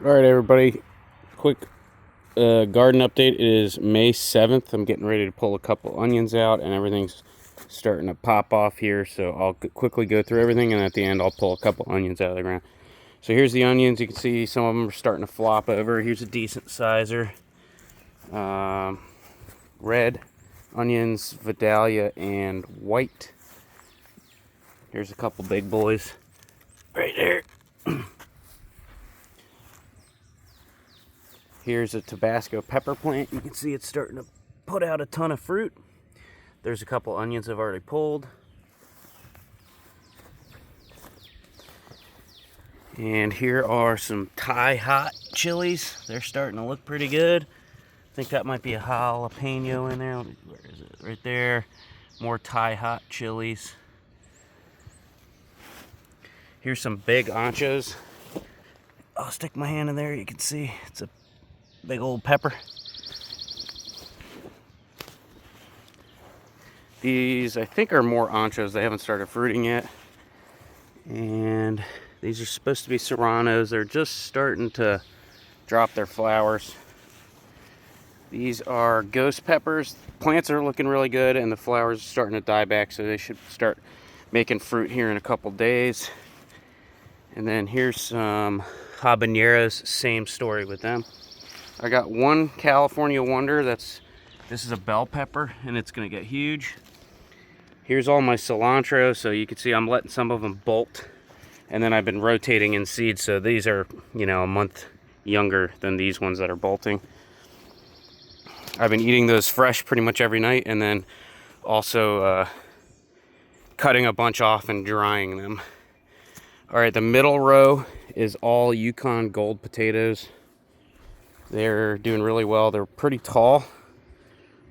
All right, everybody. Quick garden update. It is May 7th. I'm getting ready to pull a couple onions out, and everything's starting to pop off here. So I'll quickly go through everything, and at the end, I'll pull a couple onions out of the ground. So here's the onions. You can see some of them are starting to flop over. Here's a decent sizer. Red onions, Vidalia, and white. Here's a couple big boys right there. Here's a Tabasco pepper plant. You can see it's starting to put out a ton of fruit. There's a couple onions I've already pulled. And here are some Thai hot chilies. They're starting to look pretty good. I think that might be a jalapeno in there. Where is it? Right there. More Thai hot chilies. Here's some big anchos. I'll stick my hand in there. You can see it's a big old pepper. These, I think, are more anchos. They haven't started fruiting yet. And these are supposed to be serranos. They're just starting to drop their flowers. These are ghost peppers. Plants are looking really good, and the flowers are starting to die back, so they should start making fruit here in a couple days. And then here's some habaneros. Same story with them. I got one California Wonder. This is a bell pepper, and it's going to get huge. Here's all my cilantro, so you can see I'm letting some of them bolt, and then I've been rotating in seeds, so these are, a month younger than these ones that are bolting. I've been eating those fresh pretty much every night, and then also cutting a bunch off and drying them. All right, the middle row is all Yukon Gold potatoes. They're doing really well. They're pretty tall.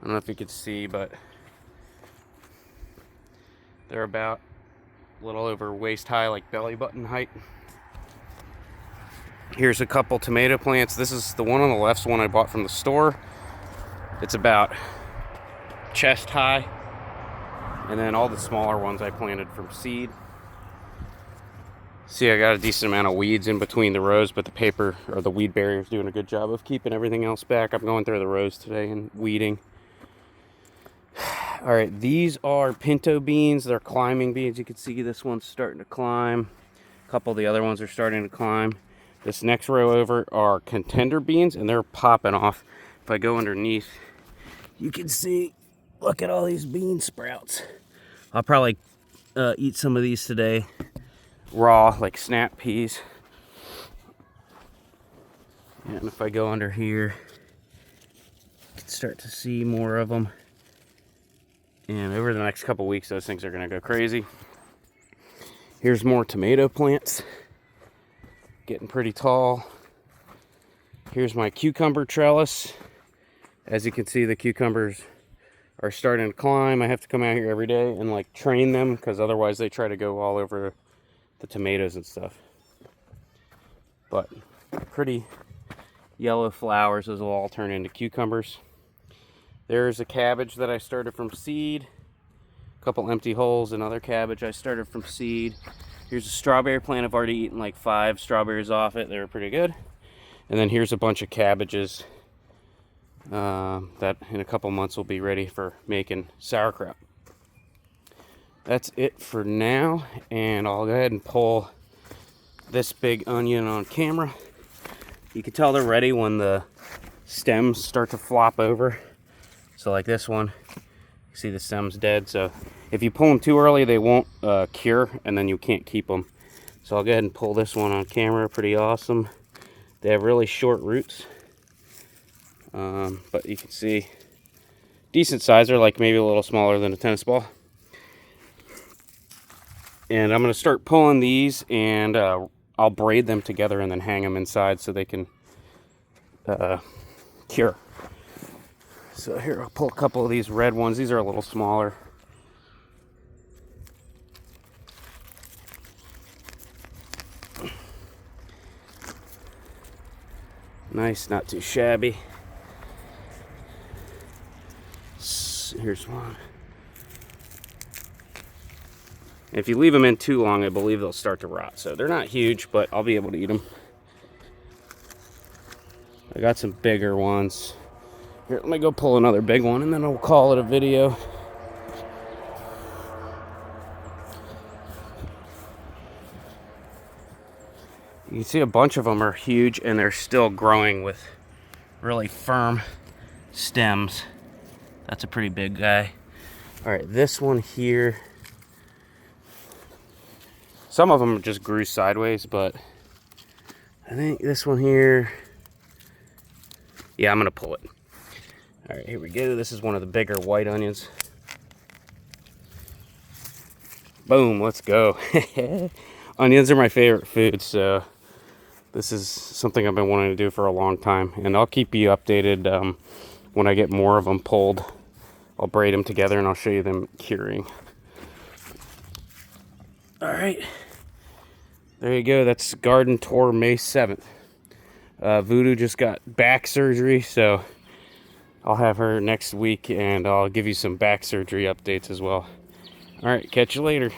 I don't know if you could see, but they're about a little over waist high, like belly button height. Here's a couple tomato plants. This is the one on the left's one I bought from the store. It's about chest high. And then all the smaller ones I planted from seed. See, I got a decent amount of weeds in between the rows, but the paper or the weed barrier is doing a good job of keeping everything else back. I'm going through the rows today and weeding. All right, these are pinto beans. They're climbing beans. You can see this one's starting to climb. A couple of the other ones are starting to climb. This next row over are contender beans, and they're popping off. If I go underneath, you can see, look at all these bean sprouts. I'll probably eat some of these today, raw, like snap peas. And if I go under here, you can start to see more of them. And over the next couple weeks, those things are going to go crazy. Here's more tomato plants. Getting pretty tall. Here's my cucumber trellis. As you can see, the cucumbers are starting to climb. I have to come out here every day and train them, because otherwise they try to go all over the tomatoes and stuff. But pretty yellow flowers. Those will all turn into cucumbers. There's a cabbage that I started from seed. A couple empty holes, another cabbage I started from seed. Here's a strawberry plant. I've already eaten like 5 strawberries off it. They were pretty good. And then here's a bunch of cabbages that in a couple months will be ready for making sauerkraut. That's it for now, and I'll go ahead and pull this big onion on camera. You can tell they're ready when the stems start to flop over. So like this one, you see the stem's dead. So if you pull them too early, they won't cure, and then you can't keep them. So I'll go ahead and pull this one on camera. Pretty awesome. They have really short roots, but you can see decent size. They're like maybe a little smaller than a tennis ball. And I'm going to start pulling these, and I'll braid them together and then hang them inside so they can cure. So here, I'll pull a couple of these red ones. These are a little smaller. Nice, not too shabby. Here's one. If you leave them in too long, I believe they'll start to rot. So they're not huge, but I'll be able to eat them. I got some bigger ones. Here, let me go pull another big one and then I'll call it a video. You can see a bunch of them are huge and they're still growing with really firm stems. That's a pretty big guy. All right, this one here. Some of them just grew sideways, but I think this one here, yeah, I'm gonna pull it. All right, here we go. This is one of the bigger white onions. Boom, let's go. Onions are my favorite food, so this is something I've been wanting to do for a long time, and I'll keep you updated when I get more of them pulled. I'll braid them together and I'll show you them curing. All right, there you go. That's garden tour May 7th. Voodoo just got back surgery, so I'll have her next week and I'll give you some back surgery updates as well. All right, catch you later.